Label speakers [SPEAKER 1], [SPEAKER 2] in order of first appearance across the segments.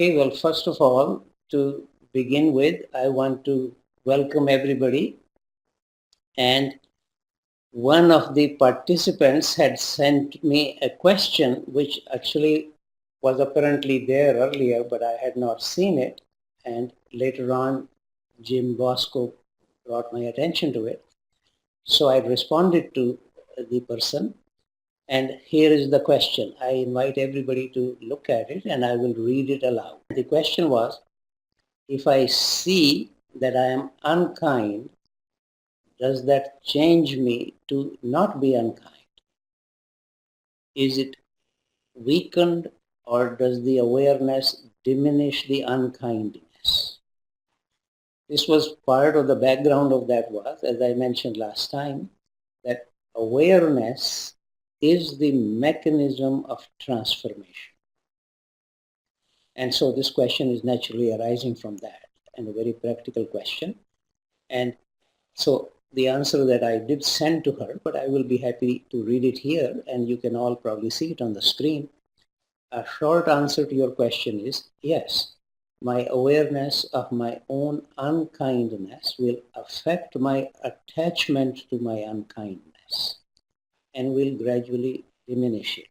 [SPEAKER 1] Okay, well, first of all, to begin with, I want to welcome everybody. And one of the participants had sent me a question, which actually was apparently there earlier, but I had not seen it. And later on, Jim Bosco brought my attention to it. So I responded to the person. And here is the question. I invite everybody to look at it and I will read it aloud. The question was, if I see that I am unkind, does that change me to not be unkind? Is it weakened, or does the awareness diminish the unkindness? This was part of the background of that was, as I mentioned last time, that awareness is the mechanism of transformation. And so this question is naturally arising from that, and a very practical question. And so the answer that I did send to her, but I will be happy to read it here, and you can all probably see it on the screen. A short answer to your question is yes. My awareness of my own unkindness will affect my attachment to my unkindness and will gradually diminish it.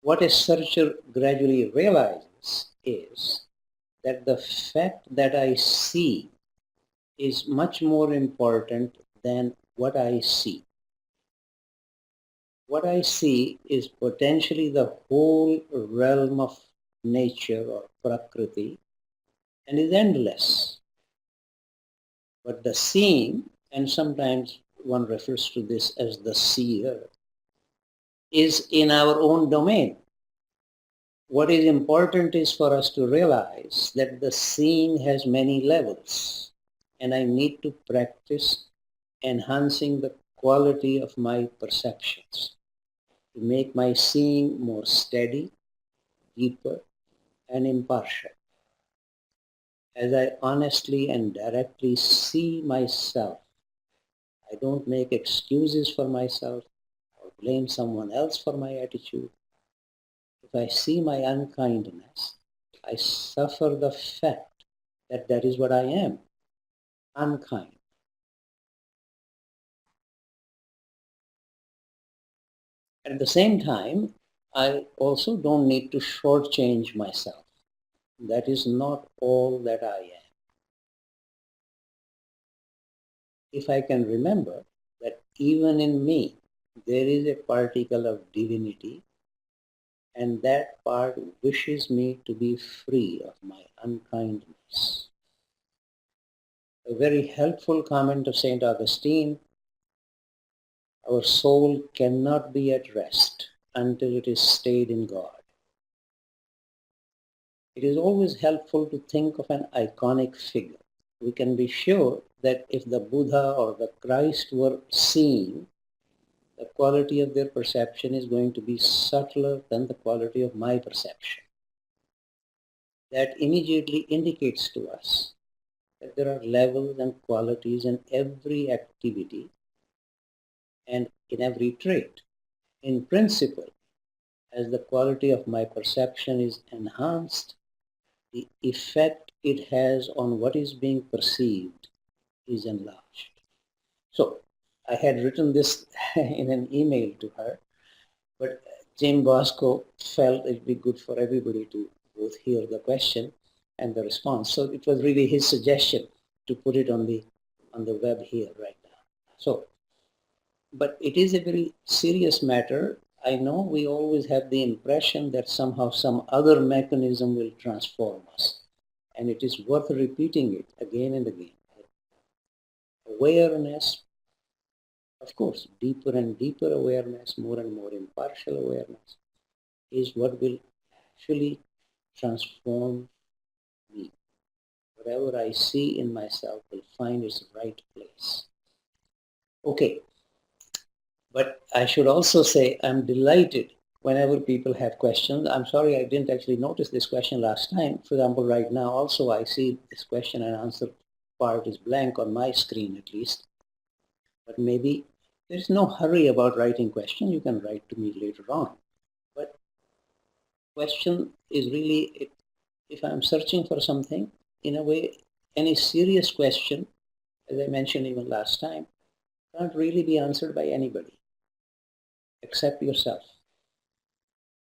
[SPEAKER 1] What a searcher gradually realizes is that the fact that I see is much more important than what I see. What I see is potentially the whole realm of nature or prakriti and is endless. But the seeing, and sometimes one refers to this as the seer, is in our own domain. What is important is for us to realize that the seeing has many levels, and I need to practice enhancing the quality of my perceptions to make my seeing more steady, deeper, and impartial. As I honestly and directly see myself, I don't make excuses for myself or blame someone else for my attitude. If I see my unkindness, I suffer the fact that that is what I am, unkind. At the same time, I also don't need to shortchange myself. That is not all that I am. If I can remember that even in me there is a particle of divinity, and that part wishes me to be free of my unkindness. A very helpful comment of St. Augustine: our soul cannot be at rest until it is stayed in God. It is always helpful to think of an iconic figure. We can be sure that if the Buddha or the Christ were seen, the quality of their perception is going to be subtler than the quality of my perception. That immediately indicates to us that there are levels and qualities in every activity and in every trait. In principle, as the quality of my perception is enhanced, the effect it has on what is being perceived is enlarged. So I had written this in an email to her, but Jim Bosco felt it'd be good for everybody to both hear the question and the response. So it was really his suggestion to put it on the web here right now. So, but it is a very serious matter. I know we always have the impression that somehow some other mechanism will transform us. And it is worth repeating it again and again. Awareness, of course, deeper and deeper awareness, more and more impartial awareness, is what will actually transform me. Whatever I see in myself will find its right place. Okay, but I should also say I'm delighted whenever people have questions. I'm sorry I didn't actually notice this question last time. For example, right now also I see this question and answer part is blank on my screen at least. But maybe there's no hurry about writing questions. You can write to me later on. But question is really, if I'm searching for something, in a way, any serious question, as I mentioned even last time, can't really be answered by anybody except yourself.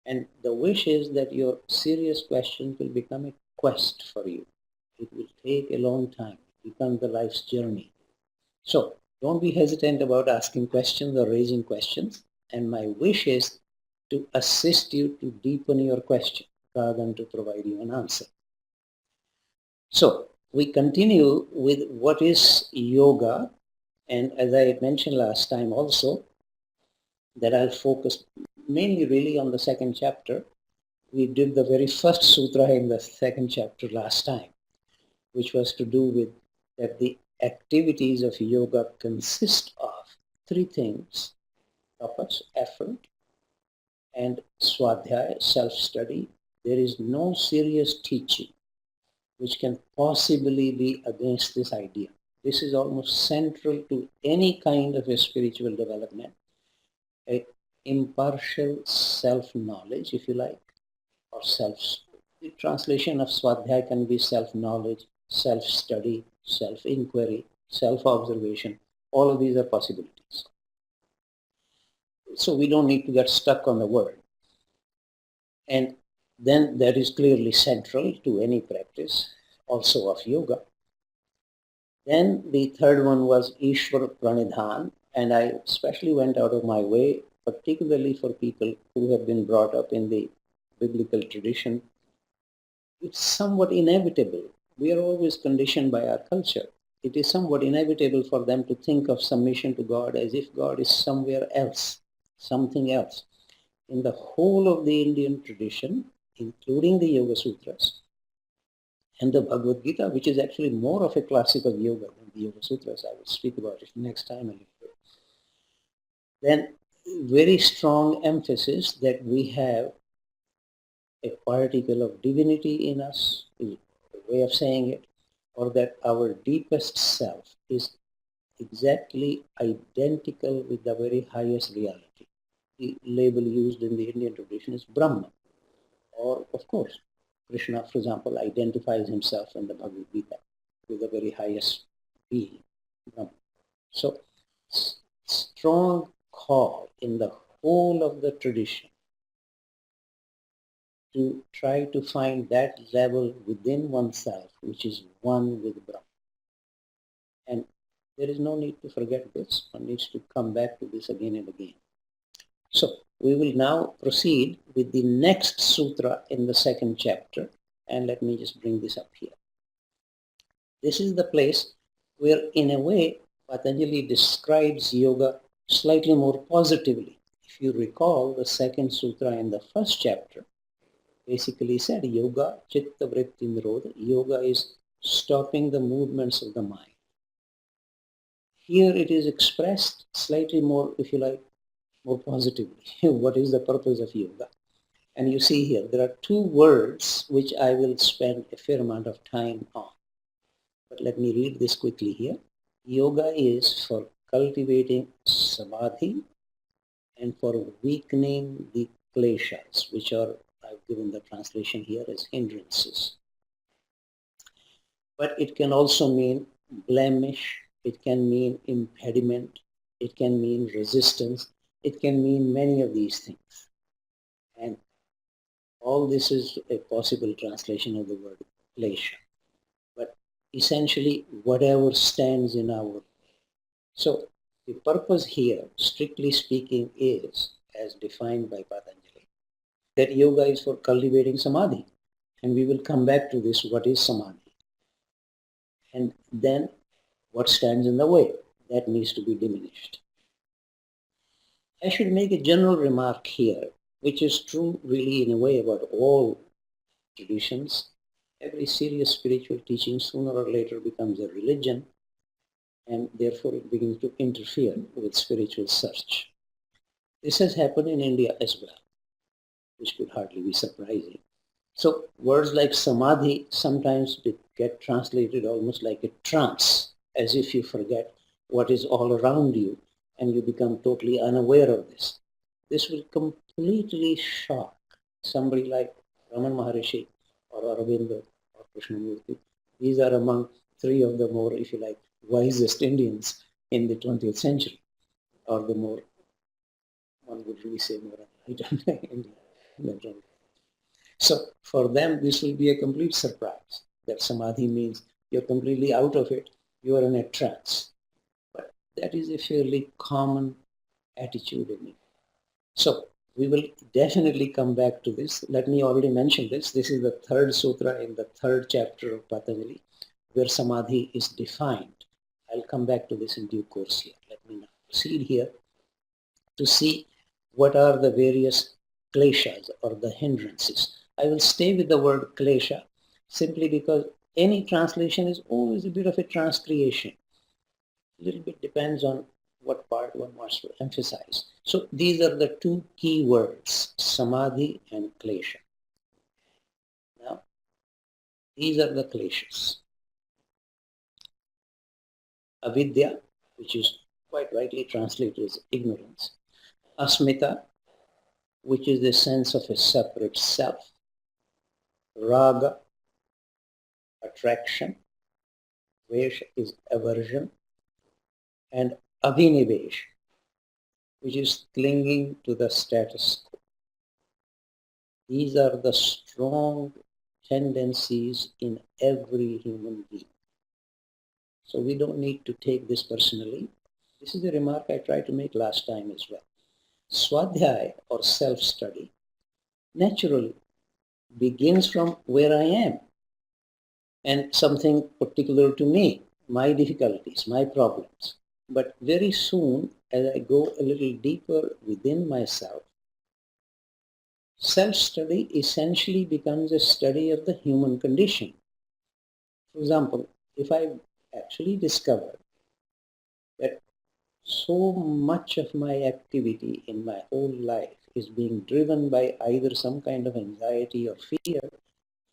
[SPEAKER 1] And the wish is that your serious questions will become a quest for you. It will take a long time, become the life's journey. So don't be hesitant about asking questions or raising questions. And my wish is to assist you to deepen your question rather than to provide you an answer. So we continue with what is yoga. And as I had mentioned last time also, that I'll focus mainly really on the second chapter. We did the very first sutra in the second chapter last time, which was to do with that the activities of yoga consist of three things: tapas, effort, and swadhyaya, self-study. There is no serious teaching which can possibly be against this idea. This is almost central to any kind of a spiritual development, a impartial self-knowledge, if you like, or self. The translation of Swadhyaya can be self-knowledge, self-study, self-inquiry, self-observation. All of these are possibilities. So we don't need to get stuck on the word. And then that is clearly central to any practice, also of yoga. Then the third one was Ishwar Pranidhan, and I especially went out of my way, particularly for people who have been brought up in the biblical tradition. It's somewhat inevitable. We are always conditioned by our culture. It is somewhat inevitable for them to think of submission to God as if God is somewhere else, something else. In the whole of the Indian tradition, including the Yoga Sutras and the Bhagavad Gita, which is actually more of a classic of yoga than the Yoga Sutras, I will speak about it next time a little bit. Then very strong emphasis that we have a particle of divinity in us, is a way of saying it, or that our deepest self is exactly identical with the very highest reality. The label used in the Indian tradition is Brahman. Or, of course, Krishna, for example, identifies himself in the Bhagavad Gita with the very highest being, Brahman. So, strong call in the whole of the tradition to try to find that level within oneself, which is one with Brahman. And there is no need to forget this. One needs to come back to this again and again. So we will now proceed with the next sutra in the second chapter. And let me just bring this up here. This is the place where, in a way, Patanjali describes yoga slightly more positively. If you recall, the second sutra in the first chapter basically said yoga, chitta vritti nirodha. Yoga is stopping the movements of the mind. Here it is expressed slightly more, if you like, more positively. What is the purpose of yoga? And you see here, there are two words which I will spend a fair amount of time on. But let me read this quickly here. Yoga is for cultivating samadhi and for weakening the kleshas, which are, I've given the translation here as hindrances. But it can also mean blemish, it can mean impediment, it can mean resistance, it can mean many of these things. And all this is a possible translation of the word klesha. But essentially, whatever stands in our way. So the purpose here, strictly speaking, is, as defined by Patanjali, that yoga is for cultivating samadhi. And we will come back to this, what is samadhi? And then what stands in the way? That needs to be diminished. I should make a general remark here, which is true really in a way about all traditions. Every serious spiritual teaching sooner or later becomes a religion, and therefore it begins to interfere with spiritual search. This has happened in India as well, which could hardly be surprising. So words like samadhi sometimes get translated almost like a trance, as if you forget what is all around you and you become totally unaware of this. This will completely shock somebody like Raman Maharishi or or Aurobindo or Krishnamurti. These are among three of the more, if you like, wisest Indians in the 20th century, or the more, one would really say, more enlightened Indian. So for them, this will be a complete surprise that Samadhi means you're completely out of it, you are in a trance. But that is a fairly common attitude in it. So we will definitely come back to this. Let me already mention this. This is the third sutra in the third chapter of Patanjali, where Samadhi is defined. I'll come back to this in due course here. Let me now proceed here to see what are the various kleshas or the hindrances. I will stay with the word klesha simply because any translation is always a bit of a transcreation. A little bit depends on what part one wants to emphasize. So these are the two key words, samadhi and klesha. Now, these are the kleshas. Avidya, which is quite rightly translated as ignorance. Asmita, which is the sense of a separate self. Raga, attraction. Vesh is aversion. And abhinivesh, which is clinging to the status quo. These are the strong tendencies in every human being. So we don't need to take this personally. This is a remark I tried to make last time as well. Swadhyaya or self-study naturally begins from where I am and something particular to me, my difficulties, my problems. But very soon, as I go a little deeper within myself, self-study essentially becomes a study of the human condition. For example, if I actually discover that so much of my activity in my whole life is being driven by either some kind of anxiety or fear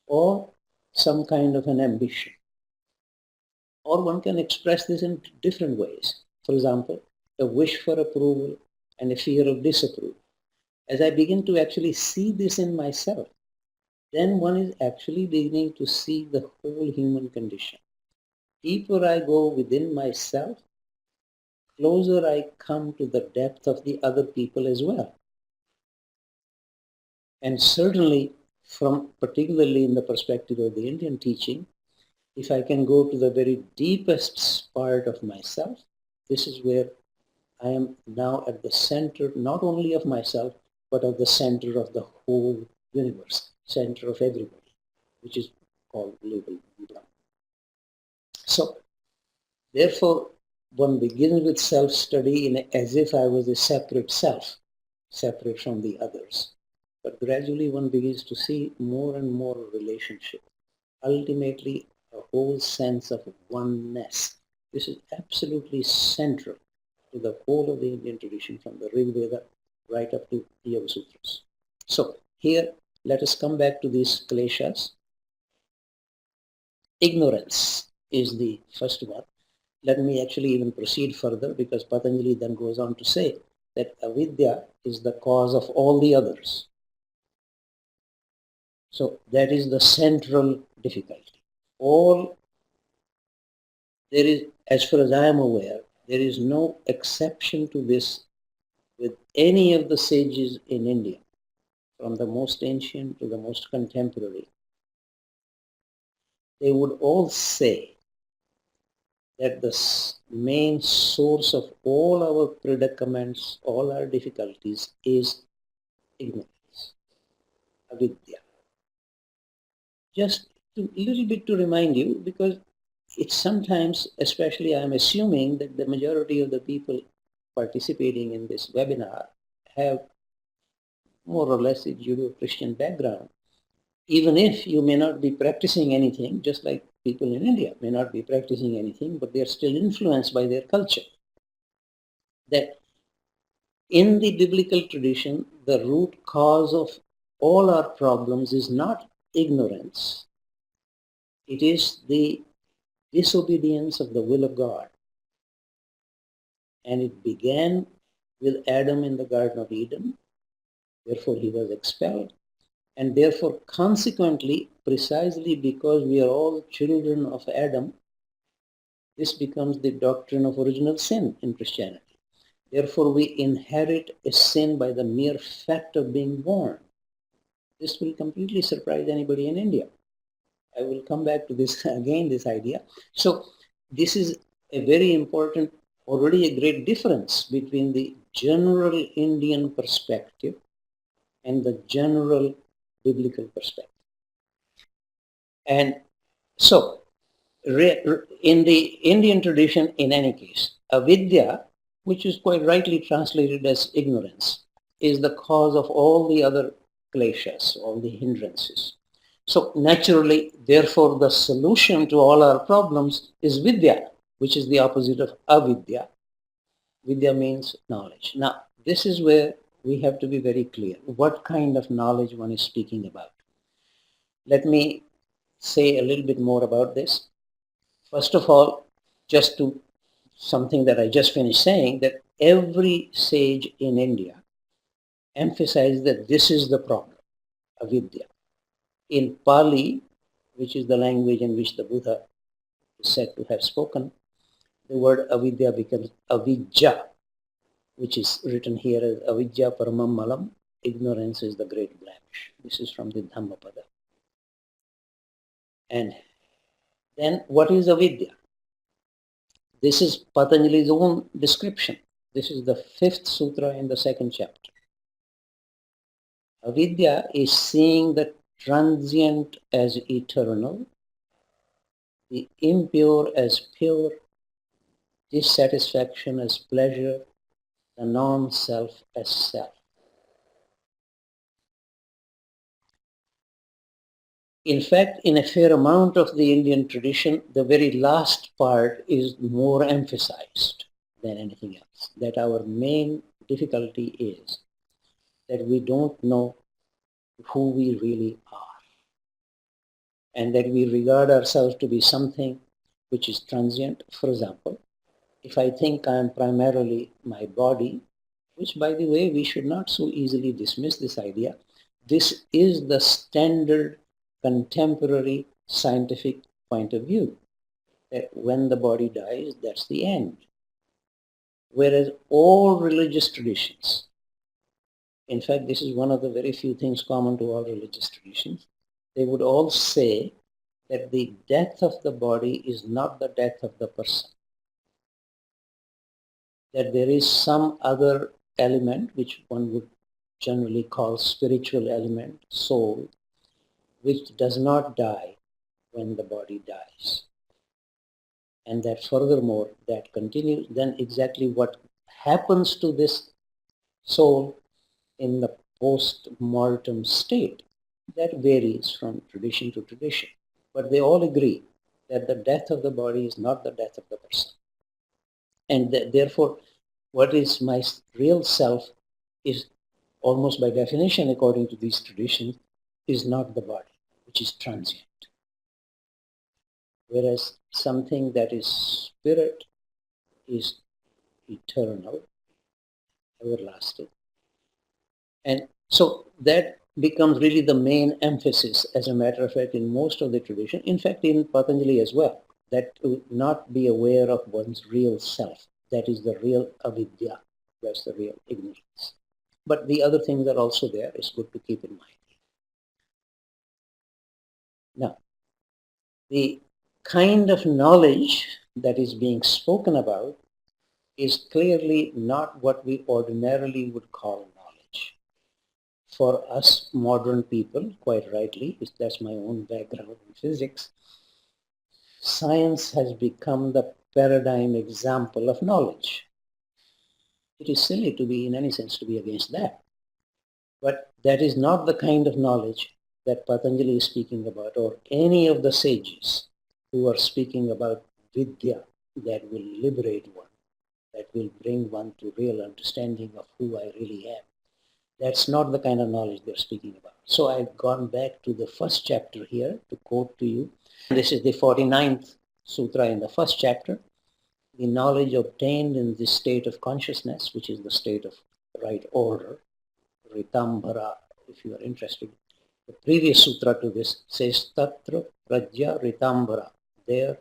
[SPEAKER 1] or some kind of an ambition, or one can express this in different ways. For example, a wish for approval and a fear of disapproval. As I begin to actually see this in myself, then one is actually beginning to see the whole human condition. Deeper I go within myself, closer I come to the depth of the other people as well. And certainly, from particularly in the perspective of the Indian teaching, if I can go to the very deepest part of myself, this is where I am now at the center, not only of myself, but of the center of the whole universe, center of everybody, which is called labeled Brahma. So, therefore, one begins with self-study as if I was a separate self, separate from the others. But gradually one begins to see more and more relationship. Ultimately, a whole sense of oneness. This is absolutely central to the whole of the Indian tradition, from the Rig Veda right up to the Yoga Sutras. So here, let us come back to these kleshas. Ignorance is the first one. Let me actually even proceed further, because Patanjali then goes on to say that avidya is the cause of all the others. So that is the central difficulty. There is, as far as I am aware, there is no exception to this with any of the sages in India, from the most ancient to the most contemporary. They would all say that the main source of all our predicaments, all our difficulties, is ignorance, avidya. Just a little bit to remind you, because it's sometimes, especially I'm assuming that the majority of the people participating in this webinar have more or less a Judeo-Christian background. Even if you may not be practicing anything, just like people in India may not be practicing anything, but they are still influenced by their culture. That in the biblical tradition, the root cause of all our problems is not ignorance. It is the disobedience of the will of God. And it began with Adam in the Garden of Eden. Therefore, he was expelled. And therefore, consequently, precisely because we are all children of Adam, this becomes the doctrine of original sin in Christianity. Therefore, we inherit a sin by the mere fact of being born. This will completely surprise anybody in India. I will come back to this again, this idea. So this is a very important, already a great difference between the general Indian perspective and the general biblical perspective. And so in the Indian tradition, in any case, avidya, which is quite rightly translated as ignorance, is the cause of all the other kleshas, all the hindrances. So naturally, therefore, the solution to all our problems is vidya, which is the opposite of avidya. Vidya means knowledge. Now, this is where we have to be very clear what kind of knowledge one is speaking about. Let me say a little bit more about this. First of all, just to something that I just finished saying, that every sage in India emphasized that this is the problem, avidya. In Pali, which is the language in which the Buddha is said to have spoken, the word avidya becomes avijja, which is written here as avidya paramam malam, ignorance is the great blemish. This is from the Dhammapada. And then what is avidya? This is Patanjali's own description. This is the 5th sutra in the 2nd chapter. Avidya is seeing the transient as eternal, the impure as pure, dissatisfaction as pleasure, the non-self as self. In fact, in a fair amount of the Indian tradition, the very last part is more emphasized than anything else. That our main difficulty is that we don't know who we really are, and that we regard ourselves to be something which is transient. For example, if I think I am primarily my body, which by the way, we should not so easily dismiss this idea, this is the standard contemporary scientific point of view, that when the body dies, that's the end. Whereas all religious traditions, in fact, this is one of the very few things common to all religious traditions, they would all say that the death of the body is not the death of the person. That there is some other element, which one would generally call spiritual element, soul, which does not die when the body dies. And that furthermore, that continues, then exactly what happens to this soul in the post-mortem state, that varies from tradition to tradition. But they all agree that the death of the body is not the death of the person. And therefore, what is my real self is almost by definition, according to these traditions, is not the body, which is transient. Whereas something that is spirit is eternal, everlasting. And so that becomes really the main emphasis, as a matter of fact, in most of the tradition, in fact, in Patanjali as well, that to not be aware of one's real self, that is the real avidya, that's the real ignorance. But the other things are also there, it's good to keep in mind. Now, the kind of knowledge that is being spoken about is clearly not what we ordinarily would call knowledge. For us modern people, quite rightly, that's my own background in physics, science has become the paradigm example of knowledge. It is silly to be, in any sense, to be against that. But that is not the kind of knowledge that Patanjali is speaking about, or any of the sages who are speaking about vidya that will liberate one, that will bring one to real understanding of who I really am. That's not the kind of knowledge they're speaking about. So I've gone back to the first chapter here to quote to you. This is the 49th sutra in the first chapter. The knowledge obtained in this state of consciousness, which is the state of right order, Ritambhara, if you are interested, The previous sutra to this says Tatra Prajya Ritambara. There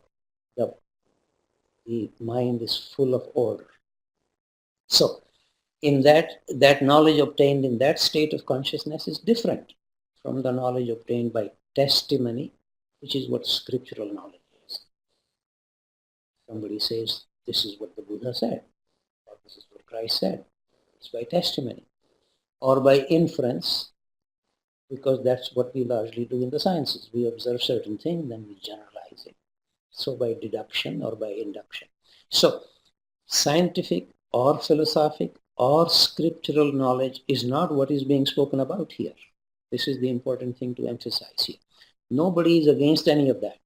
[SPEAKER 1] the mind is full of order. So in that knowledge obtained in that state of consciousness is different from the knowledge obtained by testimony, which is what scriptural knowledge is. Somebody says, this is what the Buddha said, or this is what Christ said. It's by testimony. Or by inference, because that's what we largely do in the sciences. We observe certain things, then we generalize it. So by deduction or by induction. So scientific or philosophic or scriptural knowledge is not what is being spoken about here. This is the important thing to emphasize here. Nobody is against any of that.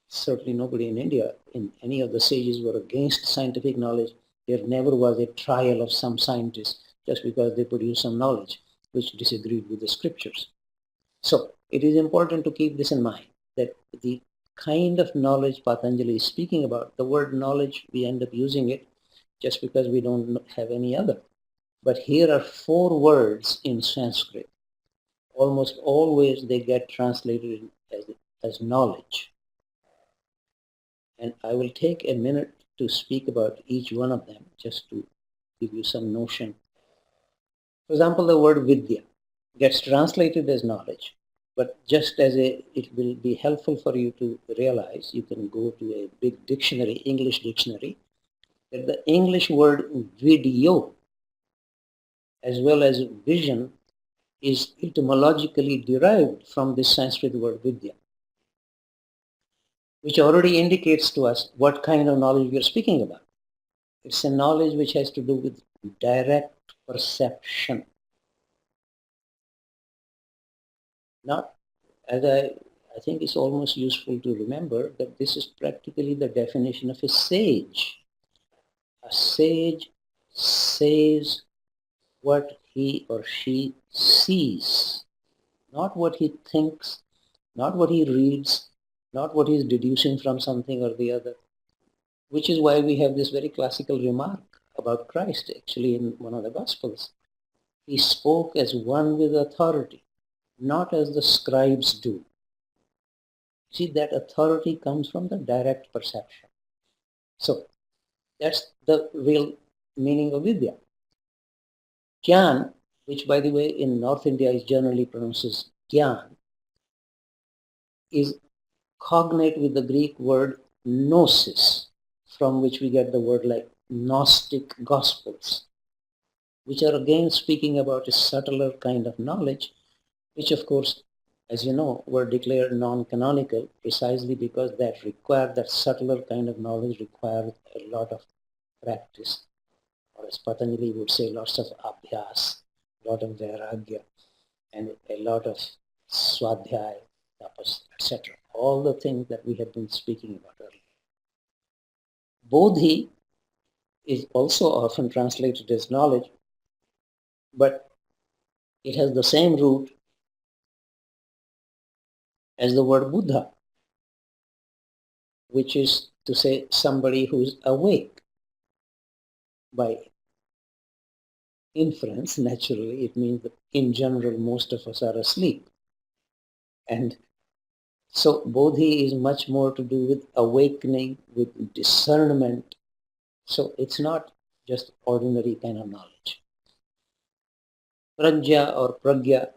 [SPEAKER 1] Certainly nobody in India, in any of the sages, were against scientific knowledge. There never was a trial of some scientists just because they produced some knowledge which disagreed with the scriptures. So it is important to keep this in mind, that the kind of knowledge Patanjali is speaking about, the word knowledge, we end up using it just because we don't have any other. But here are 4 words in Sanskrit. Almost always they get translated as knowledge. And I will take a minute to speak about each one of them, just to give you some notion. For example, the word vidya gets translated as knowledge, but just as it will be helpful for you to realize, you can go to a big dictionary, English dictionary, that the English word video as well as vision is etymologically derived from this Sanskrit word vidya, which already indicates to us what kind of knowledge we are speaking about. It's a knowledge which has to do with direct perception. Not, as I think it's almost useful to remember that this is practically the definition of a sage. A sage says what he or she sees, not what he thinks, not what he reads, not what he is deducing from something or the other, which is why we have this very classical remark about Christ, actually, in one of the Gospels. He spoke as one with authority, not as the scribes do. See, that authority comes from the direct perception. So that's the real meaning of vidya. Gyan, which by the way in North India is generally pronounced as Gyan, is cognate with the Greek word gnosis, from which we get the word like Gnostic Gospels, which are again speaking about a subtler kind of knowledge, which of course, as you know, were declared non-canonical precisely because that subtler kind of knowledge required a lot of practice, or as Patanjali would say, lots of abhyas, a lot of vairagya, and a lot of swadhyaya, tapas, etc. All the things that we have been speaking about earlier. Bodhi is also often translated as knowledge, but it has the same root as the word Buddha, which is to say somebody who is awake. By inference, naturally, it means that in general most of us are asleep. And so Bodhi is much more to do with awakening, with discernment. So it's not just ordinary kind of knowledge. Prajya or Pragya,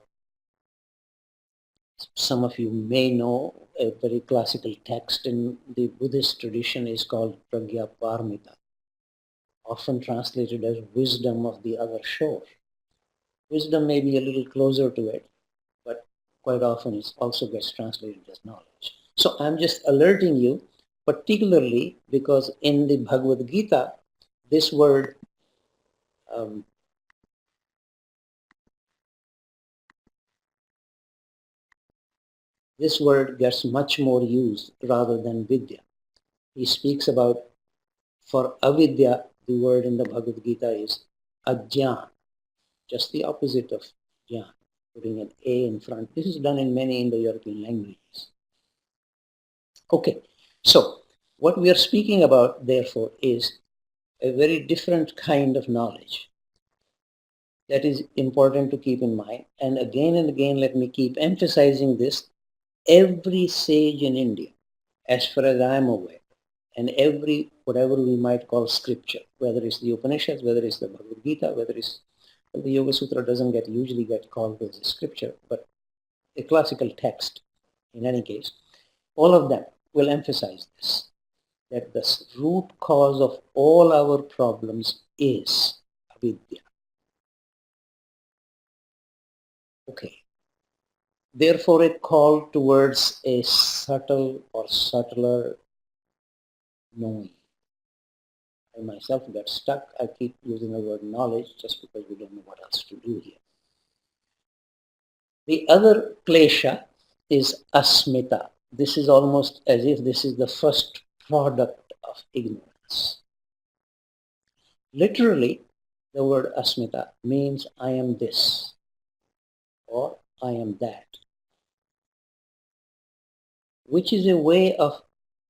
[SPEAKER 1] some of you may know a very classical text in the Buddhist tradition is called Pragya Parmita, often translated as wisdom of the other shore. Wisdom may be a little closer to it, but quite often it also gets translated as knowledge. So I'm just alerting you, particularly because in the Bhagavad Gita, this word gets much more used rather than vidya. He speaks about, for avidya, the word in the Bhagavad Gita is Agia, just the opposite of jnana, putting an A in front. This is done in many Indo-European languages. Okay, so what we are speaking about, therefore, is a very different kind of knowledge. That is important to keep in mind. And again, let me keep emphasizing this. Every sage in India, as far as I am aware, and every, whatever we might call scripture, whether it's the Upanishads, whether it's the Bhagavad Gita, whether it's, well, the Yoga Sutra doesn't usually get called as a scripture, but a classical text in any case, all of them will emphasize this, that the root cause of all our problems is avidya. Okay. Therefore, a call towards a subtle or subtler knowing. I myself got stuck. I keep using the word knowledge just because we don't know what else to do here. The other klesha is asmita. This is almost as if this is the first product of ignorance. Literally, the word asmita means I am this or I am that, which is a way of,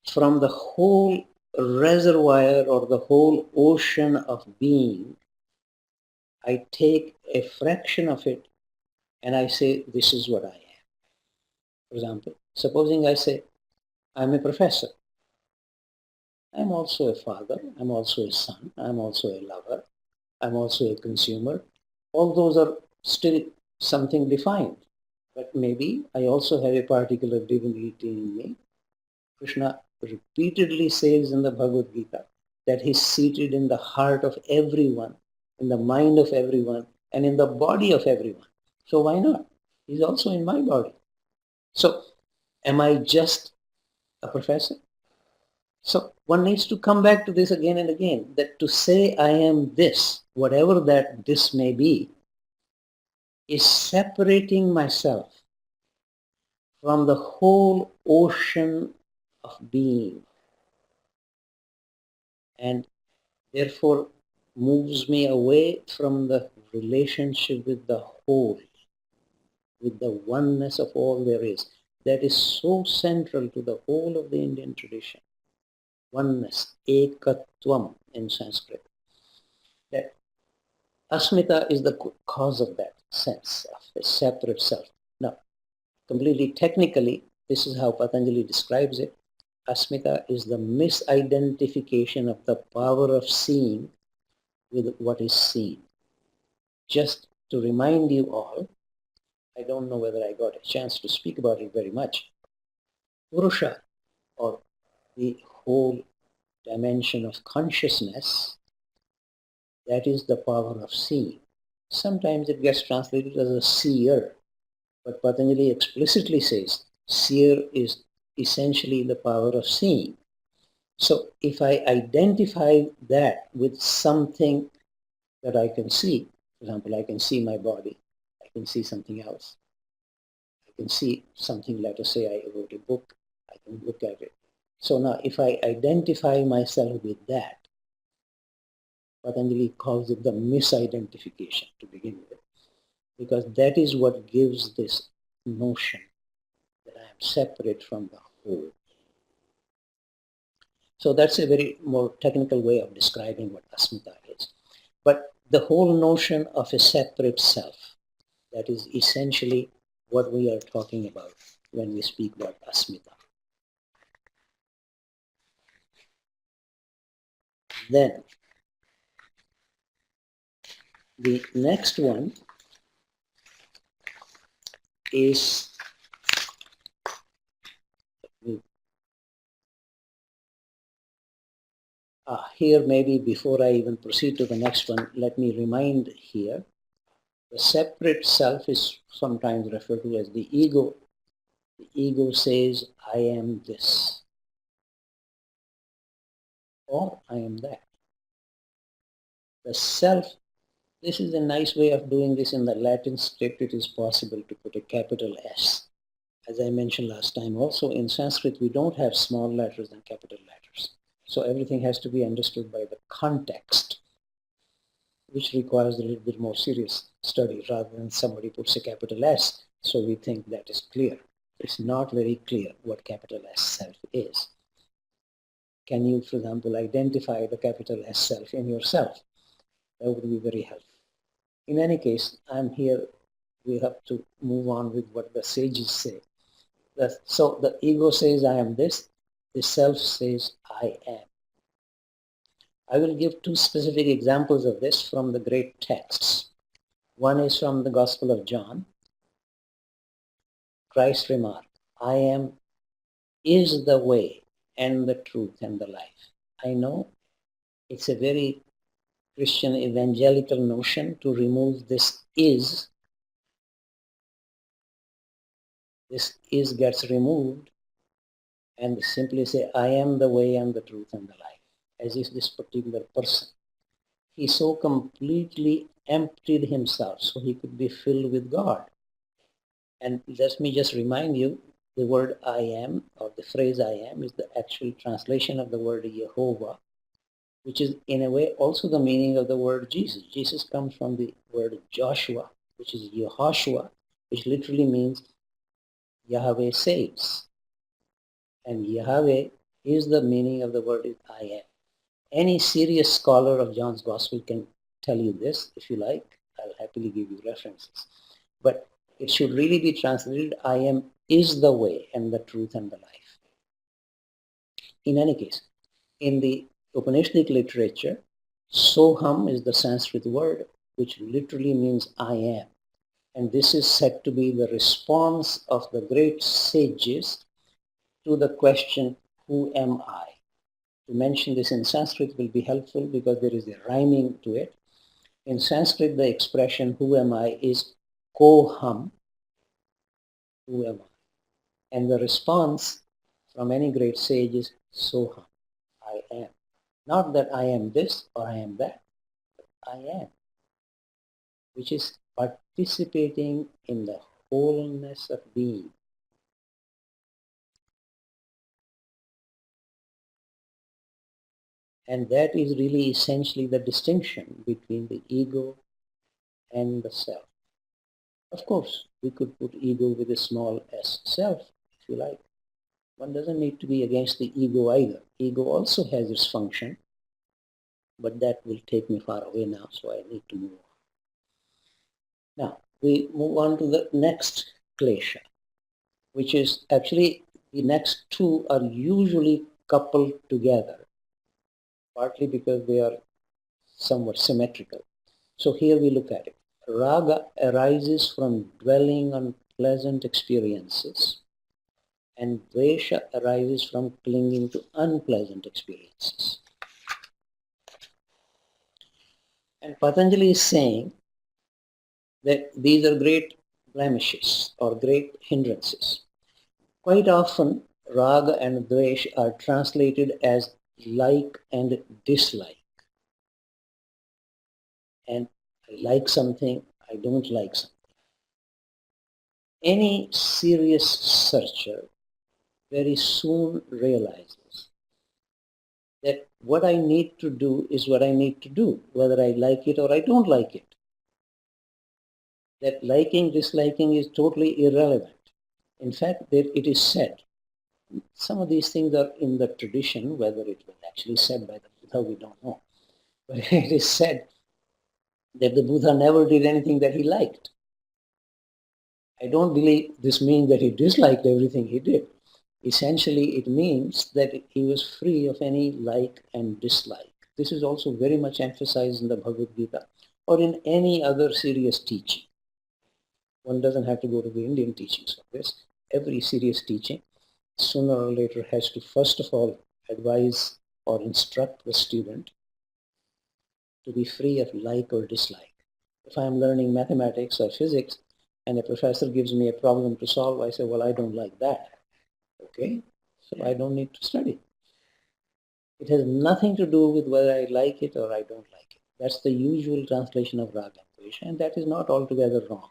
[SPEAKER 1] from the whole reservoir or the whole ocean of being, I take a fraction of it and I say, this is what I am. For example, supposing I say, I'm a professor. I'm also a father. I'm also a son. I'm also a lover. I'm also a consumer. All those are still something defined. But maybe I also have a particle of divinity in me. Krishna repeatedly says in the Bhagavad Gita that he's seated in the heart of everyone, in the mind of everyone, and in the body of everyone. So why not? He's also in my body. So am I just a professor? So one needs to come back to this again and again, that to say I am this, whatever that this may be, is separating myself from the whole ocean of being, and therefore moves me away from the relationship with the whole, with the oneness of all there is. That is so central to the whole of the Indian tradition. Oneness, ekatvam in Sanskrit. That Asmita is the cause of that sense of a separate self. Now, completely technically, this is how Patanjali describes it. Asmita is the misidentification of the power of seeing with what is seen. Just to remind you all, I don't know whether I got a chance to speak about it very much. Purusha, or the whole dimension of consciousness, that is the power of seeing. Sometimes it gets translated as a seer, but Patanjali explicitly says seer is essentially the power of seeing. So if I identify that with something that I can see, for example, I can see my body, I can see something else, I can see something, let us say I wrote a book, I can look at it. So now if I identify myself with that, Patanjali calls it the misidentification to begin with, because that is what gives this notion that I am separate from the whole. So that's a very more technical way of describing what Asmita is. But the whole notion of a separate self, that is essentially what we are talking about when we speak about Asmita. Then the next one is, here maybe before I even proceed to the next one, let me remind here, the separate self is sometimes referred to as the ego. The ego says, I am this, or I am that. The self, this is a nice way of doing this. In the Latin script, it is possible to put a capital S. As I mentioned last time also, in Sanskrit, we don't have small letters and capital letters. So everything has to be understood by the context, which requires a little bit more serious study rather than somebody puts a capital S, so we think that is clear. It's not very clear what capital S self is. Can you, for example, identify the capital S self in yourself? That would be very helpful. In any case, I'm here. We have to move on with what the sages say. So the ego says I am this, the self says I am. I will give two specific examples of this from the great texts. One is from the Gospel of John. Christ remarked, I am is the way and the truth and the life. I know it's a very Christian evangelical notion to remove this is. This is gets removed and simply say, I am the way and the truth and the life, as if this particular person. He so completely emptied himself so he could be filled with God. And let me just remind you, the word I am, or the phrase I am, is the actual translation of the word Jehovah, which is in a way also the meaning of the word Jesus. Jesus comes from the word Joshua, which is Yehoshua, which literally means Yahweh saves. And Yahweh is the meaning of the word I am. Any serious scholar of John's Gospel can tell you this. If you like, I'll happily give you references. But it should really be translated, I am is the way and the truth and the life. In any case, in the Upanishadic literature, Soham is the Sanskrit word, which literally means I am. And this is said to be the response of the great sages to the question, who am I? To mention this in Sanskrit will be helpful because there is a rhyming to it. In Sanskrit, the expression who am I is koham, who am I? And the response from any great sage is soham, I am. Not that I am this or I am that, but I am, which is participating in the wholeness of being. And that is really essentially the distinction between the ego and the self. Of course, we could put ego with a small s, self, if you like. One doesn't need to be against the ego either. Ego also has its function, but that will take me far away now, so I need to move on. Now, we move on to the next klesha, which is actually the next two are usually coupled together, partly because they are somewhat symmetrical. So here we look at it. Raga arises from dwelling on pleasant experiences, and dvesha arises from clinging to unpleasant experiences. And Patanjali is saying that these are great blemishes or great hindrances. Quite often, raga and dvesh are translated as like and dislike. And I like something, I don't like something. Any serious searcher very soon realizes that what I need to do is what I need to do, whether I like it or I don't like it. That liking, disliking is totally irrelevant. In fact, it is said, some of these things are in the tradition, whether it was actually said by the Buddha, we don't know. But it is said that the Buddha never did anything that he liked. I don't believe this means that he disliked everything he did. Essentially, it means that he was free of any like and dislike. This is also very much emphasized in the Bhagavad Gita or in any other serious teaching. One doesn't have to go to the Indian teachings for this. Every serious teaching, sooner or later, has to first of all advise or instruct the student to be free of like or dislike. If I'm learning mathematics or physics and a professor gives me a problem to solve, I say, well, I don't like that. Okay, so I don't need to study. It has nothing to do with whether I like it or I don't like it. That's the usual translation of raga and dvesha, and that is not altogether wrong.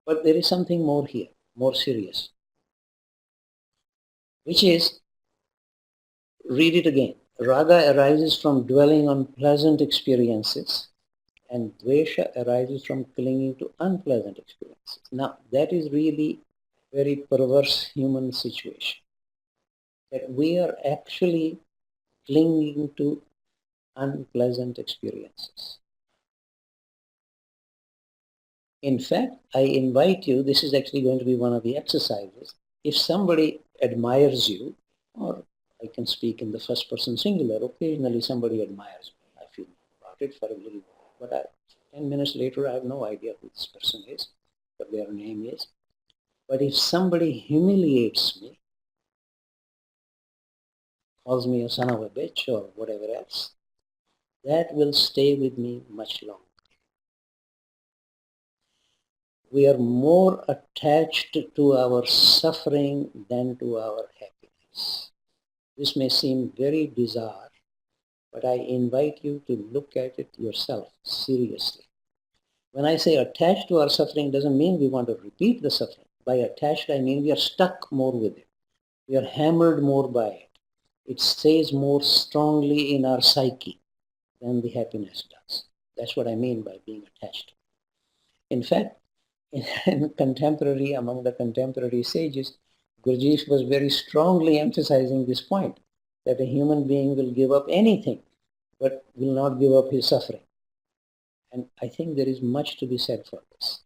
[SPEAKER 1] But there is something more here, more serious, which is, read it again. Raga arises from dwelling on pleasant experiences, and dvesha arises from clinging to unpleasant experiences. Now, that is really a very perverse human situation, that we are actually clinging to unpleasant experiences. In fact, I invite you, this is actually going to be one of the exercises. If somebody admires you, or I can speak in the first person singular, occasionally somebody admires me. I feel about it for a little while. But 10 minutes later, I have no idea who this person is, what their name is. But if somebody humiliates me, calls me a son of a bitch or whatever else, that will stay with me much longer. We are more attached to our suffering than to our happiness. This may seem very bizarre, but I invite you to look at it yourself seriously. When I say attached to our suffering, doesn't mean we want to repeat the suffering. By attached, I mean we are stuck more with it. We are hammered more by it. It stays more strongly in our psyche than the happiness does. That's what I mean by being attached. In fact, among the contemporary sages, Gurdjieff was very strongly emphasizing this point, that a human being will give up anything, but will not give up his suffering. And I think there is much to be said for this.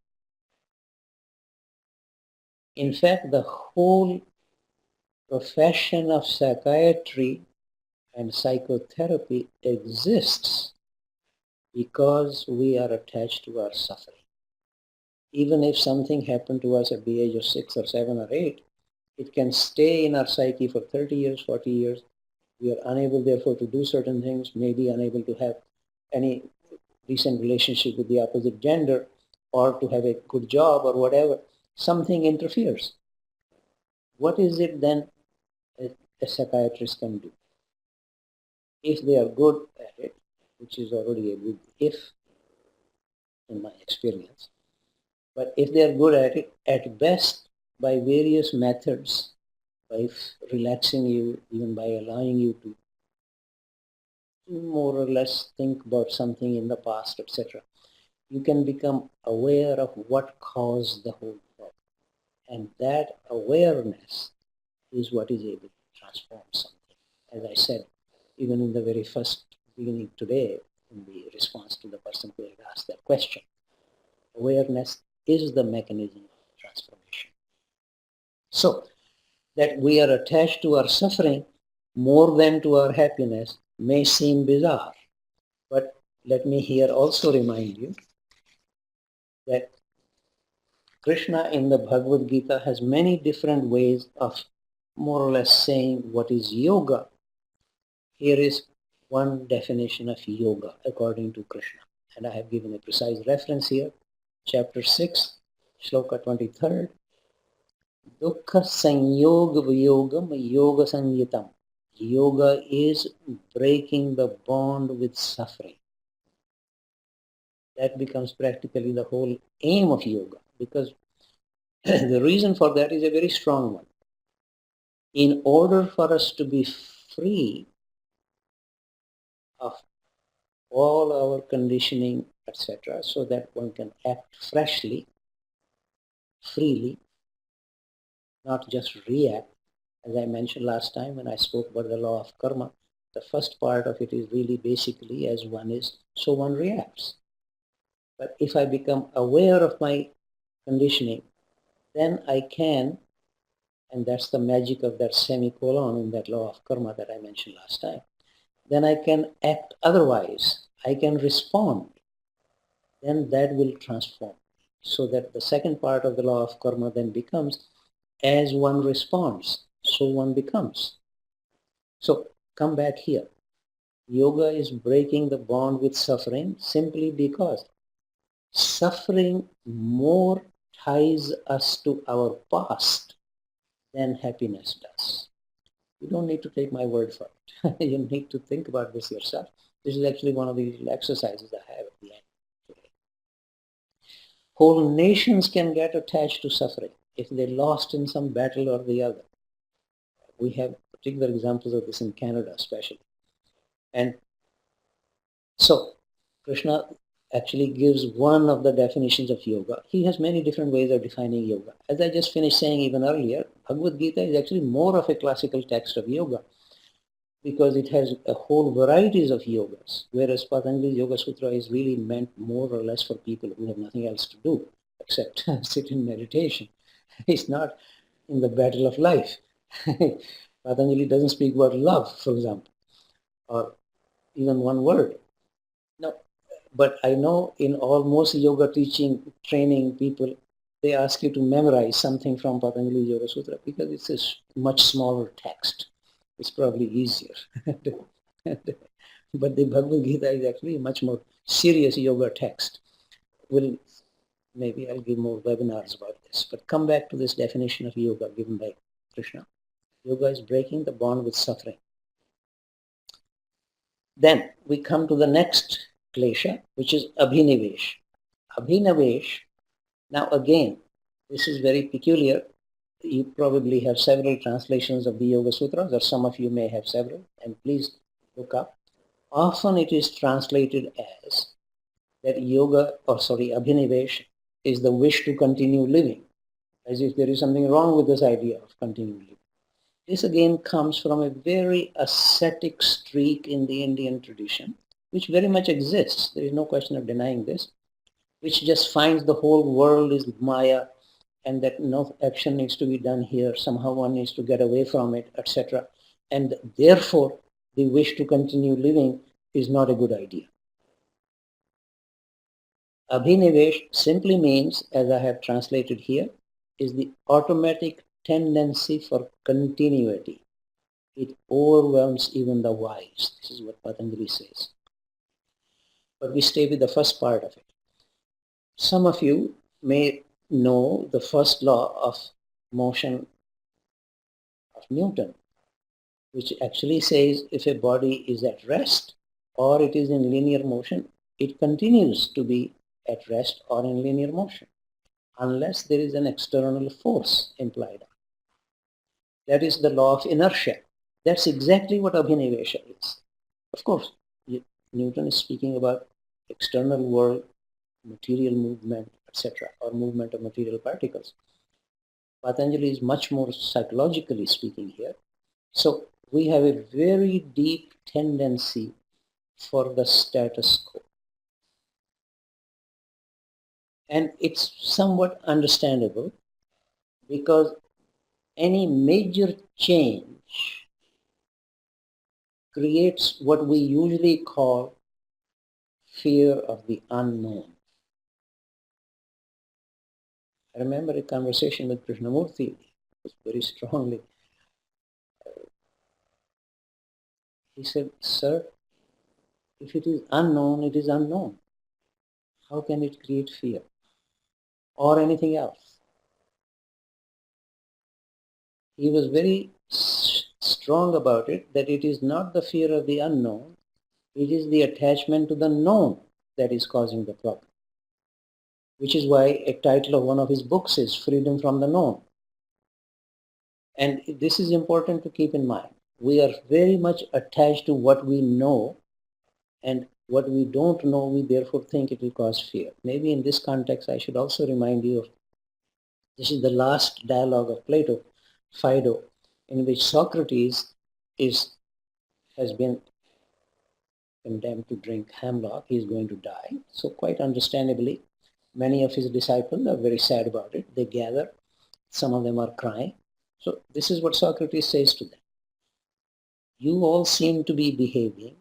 [SPEAKER 1] In fact, the whole profession of psychiatry and psychotherapy exists because we are attached to our suffering. Even if something happened to us at the age of 6 or 7 or 8, it can stay in our psyche for 30 years, 40 years. We are unable, therefore, to do certain things, maybe unable to have any decent relationship with the opposite gender, or to have a good job or whatever. Something interferes. What is it then a psychiatrist can do? If they are good at it, which is already a good if in my experience, but if they are good at it, at best, by various methods, by relaxing you, even by allowing you to more or less think about something in the past, etc., you can become aware of what caused the whole problem. And that awareness is what is able to transform something. As I said, even in the very first beginning today, in the response to the person who had asked that question, awareness is the mechanism of transformation. So, that we are attached to our suffering more than to our happiness may seem bizarre. But let me here also remind you that Krishna in the Bhagavad Gita has many different ways of more or less saying what is yoga. Here is one definition of yoga according to Krishna. And I have given a precise reference here. Chapter 6, Shloka 23rd. Dukkha Sanyoga Vyogam Yoga Sanyitam. Yoga is breaking the bond with suffering. That becomes practically the whole aim of yoga, because the reason for that is a very strong one. In order for us to be free of all our conditioning, etc., so that one can act freshly, freely, not just react. As I mentioned last time when I spoke about the law of karma, the first part of it is really basically as one is, so one reacts. But if I become aware of my conditioning, then I can, and that's the magic of that semicolon in that law of karma that I mentioned last time, then I can act otherwise. I can respond. Then that will transform. So that the second part of the law of karma then becomes, as one responds, so one becomes. So come back here. Yoga is breaking the bond with suffering simply because suffering more ties us to our past than happiness does. You don't need to take my word for it. You need to think about this yourself. This is actually one of the little exercises I have at the end today. Whole nations can get attached to suffering if they lost in some battle or the other. We have particular examples of this in Canada especially. And so Krishna actually gives one of the definitions of yoga. He has many different ways of defining yoga. As I just finished saying even earlier, Bhagavad Gita is actually more of a classical text of yoga because it has a whole varieties of yogas, whereas Patanjali's Yoga Sutra is really meant more or less for people who have nothing else to do. except sit in meditation. He's not in the battle of life. Patanjali doesn't speak about love, for example, or even one word. No, but I know in almost yoga teaching, training people, they ask you to memorize something from Patanjali Yoga Sutra because it's a much smaller text. It's probably easier. But the Bhagavad Gita is actually a much more serious yoga text. Maybe I'll give more webinars about this. But come back to this definition of yoga given by Krishna. Yoga is breaking the bond with suffering. Then we come to the next klesha, which is abhinivesh. Abhinivesh, now again, this is very peculiar. You probably have several translations of the Yoga Sutras, or some of you may have several, and please look up. Often it is translated as that yoga, abhinivesh, is the wish to continue living, as if there is something wrong with this idea of continuing living. This again comes from a very ascetic streak in the Indian tradition, which very much exists. There is no question of denying this, which just finds the whole world is Maya and that no action needs to be done here. Somehow one needs to get away from it, etc. And therefore, the wish to continue living is not a good idea. Abhinivesh simply means, as I have translated here, is the automatic tendency for continuity. It overwhelms even the wise. This is what Patanjali says. But we stay with the first part of it. Some of you may know the first law of motion of Newton, which actually says if a body is at rest or it is in linear motion, it continues to be at rest or in linear motion, unless there is an external force implied. That is the law of inertia. That's exactly what abhinivesha is. Of course, Newton is speaking about external world, material movement, etc., or movement of material particles. Patanjali is much more psychologically speaking here. So we have a very deep tendency for the status quo. And it's somewhat understandable because any major change creates what we usually call fear of the unknown. I remember a conversation with Krishnamurti, was very strongly. He said, "Sir, if it is unknown, it is unknown. How can it create fear or anything else?" He was very strong about it, that it is not the fear of the unknown, it is the attachment to the known that is causing the problem. Which is why a title of one of his books is Freedom from the Known. And this is important to keep in mind. We are very much attached to what we know, and what we don't know, we therefore think it will cause fear. Maybe in this context, I should also remind you of, this is the last dialogue of Plato, Phaedo, in which Socrates has been condemned to drink hemlock. He is going to die. So quite understandably, many of his disciples are very sad about it. They gather. Some of them are crying. So this is what Socrates says to them. You all seem to be behaving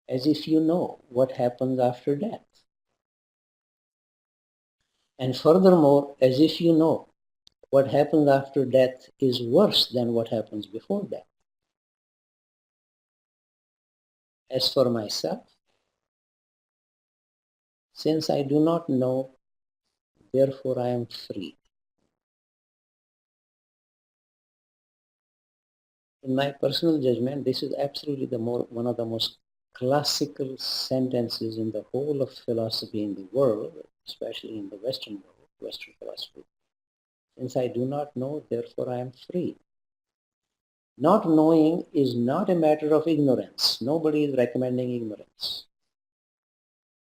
[SPEAKER 1] as if you know what happens after death. And furthermore, as if you know what happens after death is worse than what happens before death. As for myself, since I do not know, therefore I am free. In my personal judgment, this is absolutely one of the most classical sentences in the whole of philosophy in the world, especially in the Western world, Western philosophy. Since I do not know, therefore I am free. Not knowing is not a matter of ignorance. Nobody is recommending ignorance.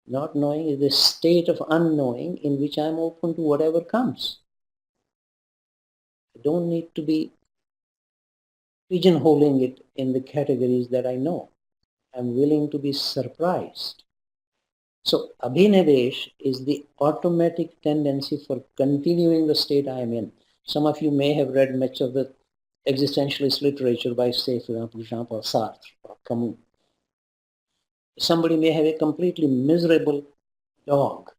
[SPEAKER 1] Not knowing is a state of unknowing in which I am open to whatever comes. I don't need to be pigeonholing it in the categories that I know. I'm willing to be surprised. So abhinivesh is the automatic tendency for continuing the state I am in. Some of you may have read much of the existentialist literature by, say, for example, Sartre or Camus. Somebody may have a completely miserable dog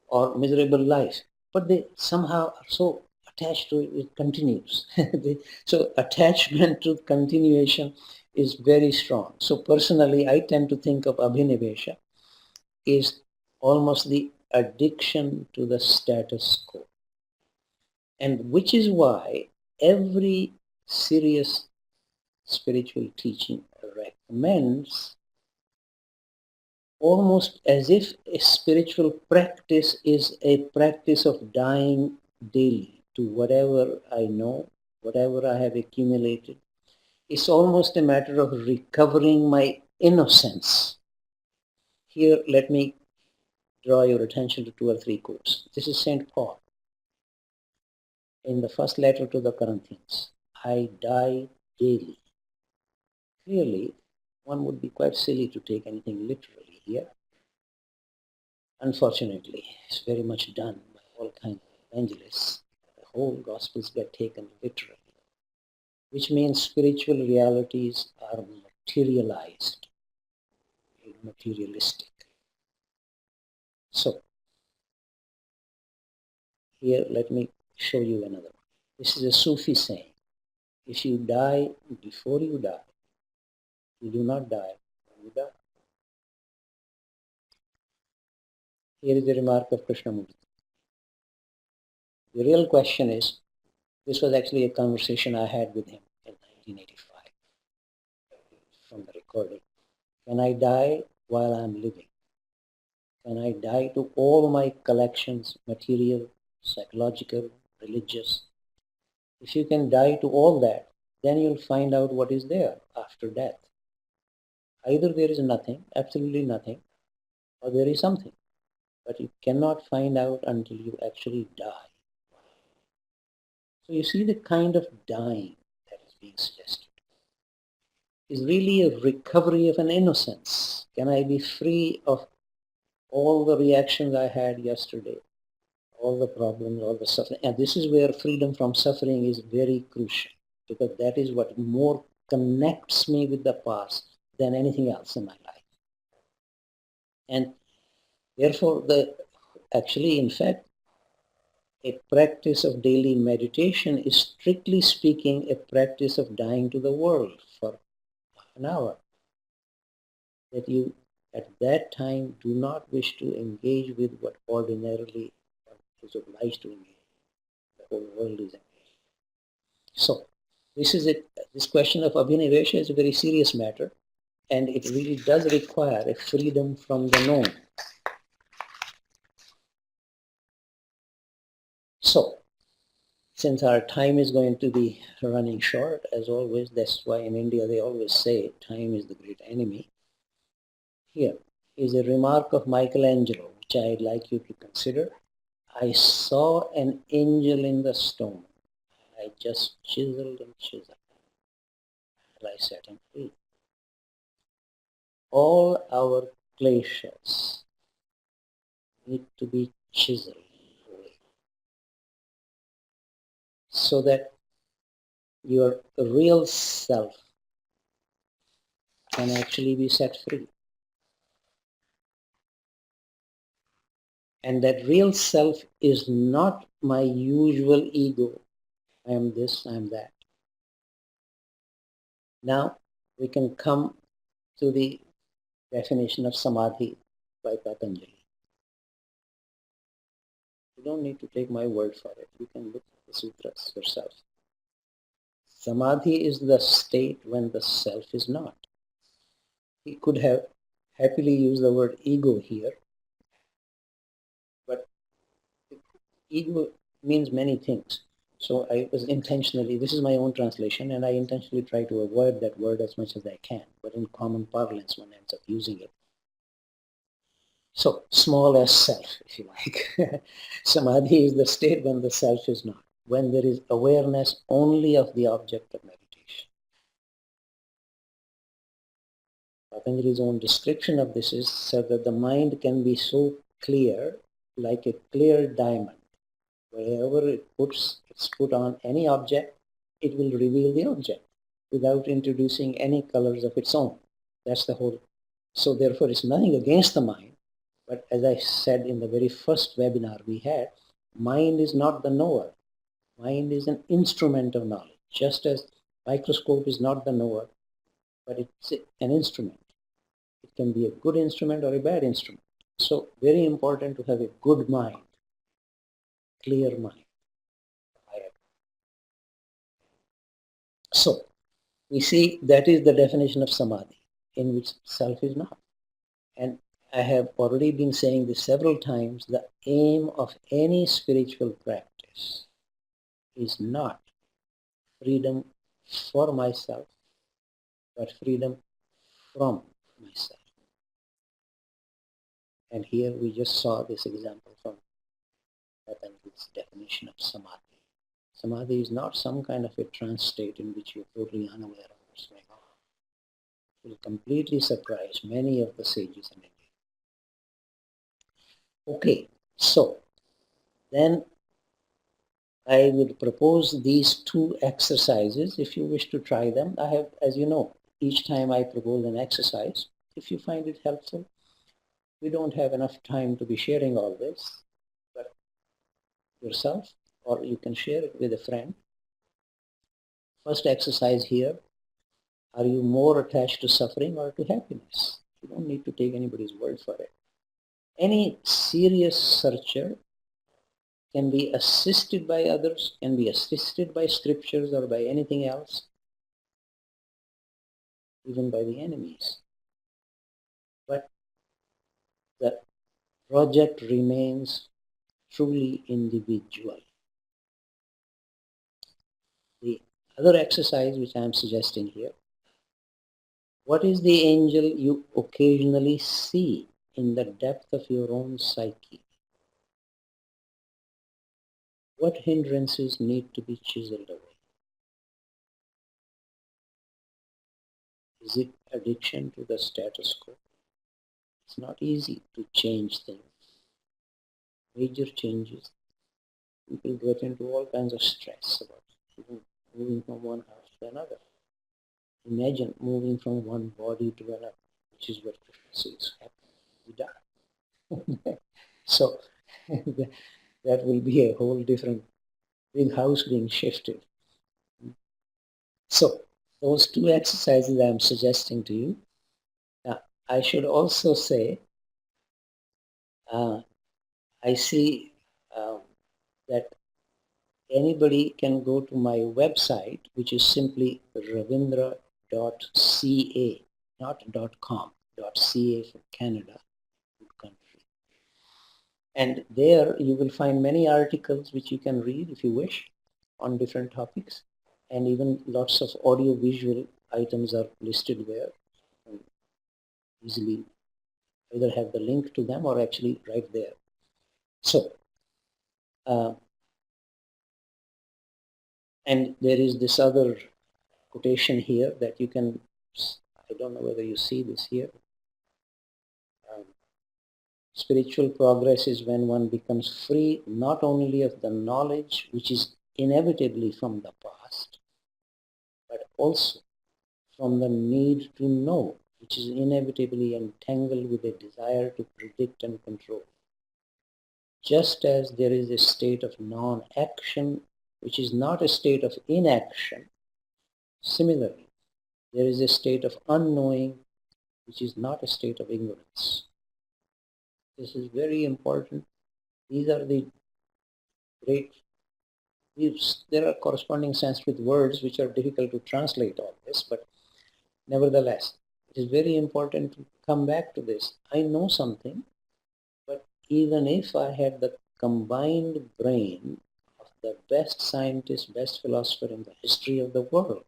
[SPEAKER 1] or miserable life, but they somehow are so attached to it, it continues. So attachment to continuation is very strong. So personally, I tend to think of abhinivesha is almost the addiction to the status quo. And which is why every serious spiritual teaching recommends, almost as if a spiritual practice is a practice of dying daily to whatever I know, whatever I have accumulated. It's almost a matter of recovering my innocence. Here, let me draw your attention to 2 or 3 quotes. This is St. Paul in the first letter to the Corinthians. I die daily. Clearly, one would be quite silly to take anything literally here. Unfortunately, it's very much done by all kinds of evangelists. The whole Gospels get taken literally, which means spiritual realities are materialized, materialistic. So, here let me show you another one. This is a Sufi saying. If you die before you die, you do not die when you die. Here is the remark of Krishnamurti. The real question is, this was actually a conversation I had with him in 1985 from the recording. Can I die while I'm living? Can I die to all my collections, material, psychological, religious? If you can die to all that, then you'll find out what is there after death. Either there is nothing, absolutely nothing, or there is something. But you cannot find out until you actually die. So you see the kind of dying that is being suggested is really a recovery of an innocence. Can I be free of all the reactions I had yesterday, all the problems, all the suffering? And this is where freedom from suffering is very crucial, because that is what more connects me with the past than anything else in my life. And therefore, actually, in fact, a practice of daily meditation is, strictly speaking, a practice of dying to the world for an hour. That you, at that time, do not wish to engage with what ordinarily one is obliged to engage. The whole world is engaged. So, this is it. This question of abhinivesha is a very serious matter, and it really does require a freedom from the known. So, since our time is going to be running short, as always, that's why in India they always say time is the great enemy. Here is a remark of Michelangelo, which I'd like you to consider. I saw an angel in the stone. I just chiseled and chiseled till I set him free. All our kleshas need to be chiseled away so that your real self can actually be set free. And that real self is not my usual ego. I am this, I am that. Now we can come to the definition of Samadhi by Patanjali. You don't need to take my word for it. You can look at the sutras yourself. Samadhi is the state when the self is not. He could have happily used the word ego here, but ego means many things. So I was intentionally, this is my own translation, and I intentionally try to avoid that word as much as I can. But in common parlance, one ends up using it. So, small s self, if you like. Samadhi is the state when the self is not, when there is awareness only of the object of meditation. Patanjali's own description of this is so that the mind can be so clear, like a clear diamond. Wherever it's put on any object, it will reveal the object without introducing any colors of its own. That's the whole. So therefore, it's nothing against the mind. But as I said in the very first webinar we had, mind is not the knower. Mind is an instrument of knowledge. Just as microscope is not the knower, but it's an instrument. It can be a good instrument or a bad instrument. So very important to have a good mind, clear mind. So we see that is the definition of samadhi, in which self is not. And I have already been saying this several times, the aim of any spiritual practice is not freedom for myself, but freedom from myself. And here we just saw this example from Patanjali's definition of samadhi. Samadhi is not some kind of a trance state in which you're totally unaware of what's going on. It will completely surprise many of the sages in India. Okay, so then I would propose these two exercises if you wish to try them. I have, as you know, each time I propose an exercise, if you find it helpful, we don't have enough time to be sharing all this, but yourself, or you can share it with a friend. First exercise here, are you more attached to suffering or to happiness? You don't need to take anybody's word for it. Any serious searcher can be assisted by others, can be assisted by scriptures or by anything else, even by the enemies. But the project remains truly individual. The other exercise which I am suggesting here, what is the angel you occasionally see in the depth of your own psyche? What hindrances need to be chiseled away? Is it addiction to the status quo? It's not easy to change things. Major changes, people get into all kinds of stress about even moving from one house to another. Imagine moving from one body to another, which is what Krishna says happens. We die. So that will be a whole different big house being shifted. So those two exercises I am suggesting to you. Now, I should also say, I see that anybody can go to my website, which is simply ravindra.ca, not .com, .ca for Canada, good country. And there you will find many articles which you can read if you wish on different topics, and even lots of audio-visual items are listed there. You can easily either have the link to them or actually right there. So, and there is this other quotation here that you can, I don't know whether you see this here. Spiritual progress is when one becomes free not only of the knowledge which is inevitably from the past, but also from the need to know, which is inevitably entangled with a desire to predict and control. Just as there is a state of non-action, which is not a state of inaction, similarly, there is a state of unknowing, which is not a state of ignorance. This is very important. These are the great, there are corresponding Sanskrit words which are difficult to translate all this, but nevertheless, it is very important to come back to this. I know something, but even if I had the combined brain of the best scientist, best philosopher in the history of the world,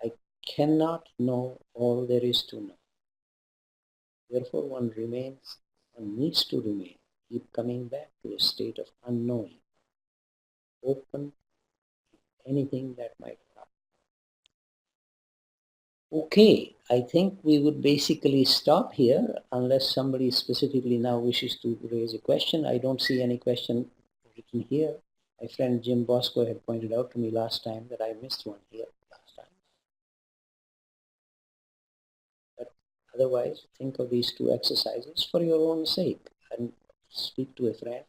[SPEAKER 1] I cannot know all there is to know. Therefore, one needs to remain, keep coming back to a state of unknowing, open to anything that might come. Okay, I think we would basically stop here unless somebody specifically now wishes to raise a question. I don't see any question written here. My friend Jim Bosco had pointed out to me last time that I missed one here last time. But otherwise, think of these two exercises for your own sake and speak to a friend.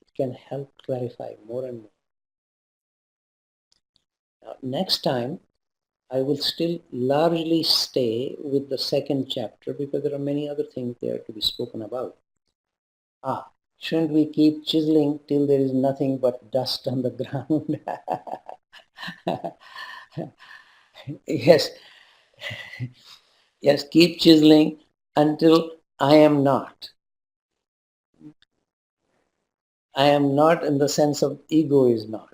[SPEAKER 1] It can help clarify more and more. Now, next time, I will still largely stay with the second chapter because there are many other things there to be spoken about. Shouldn't we keep chiseling till there is nothing but dust on the ground? Yes, yes, keep chiseling until I am not. I am not in the sense of ego is not.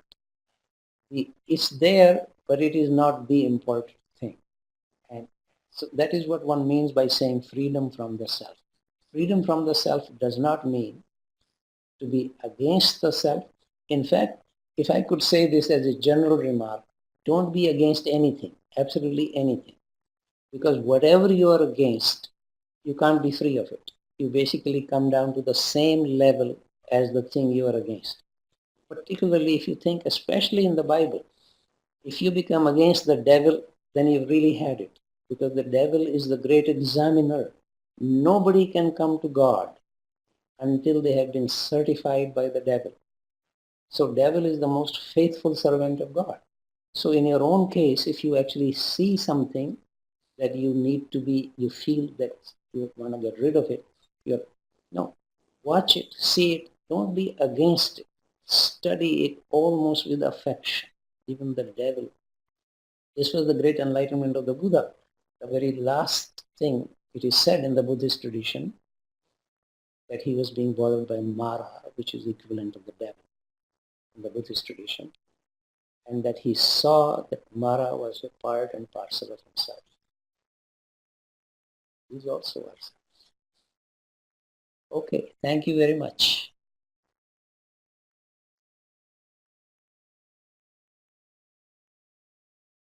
[SPEAKER 1] It's there, but it is not the important thing. And so that is what one means by saying freedom from the self. Freedom from the self does not mean to be against the self. In fact, if I could say this as a general remark, don't be against anything, absolutely anything. Because whatever you are against, you can't be free of it. You basically come down to the same level as the thing you are against. Particularly if you think, especially in the Bible, if you become against the devil, then you've really had it. Because the devil is the great examiner. Nobody can come to God until they have been certified by the devil. So devil is the most faithful servant of God. So in your own case, if you actually see something that you need to be, you feel that you want to get rid of it, no, watch it, see it, don't be against it. Study it almost with affection. Even the devil. This was the great enlightenment of the Buddha. The very last thing it is said in the Buddhist tradition that he was being bothered by Mara, which is the equivalent of the devil in the Buddhist tradition, and that he saw that Mara was a part and parcel of himself. These also are. Okay, thank you very much.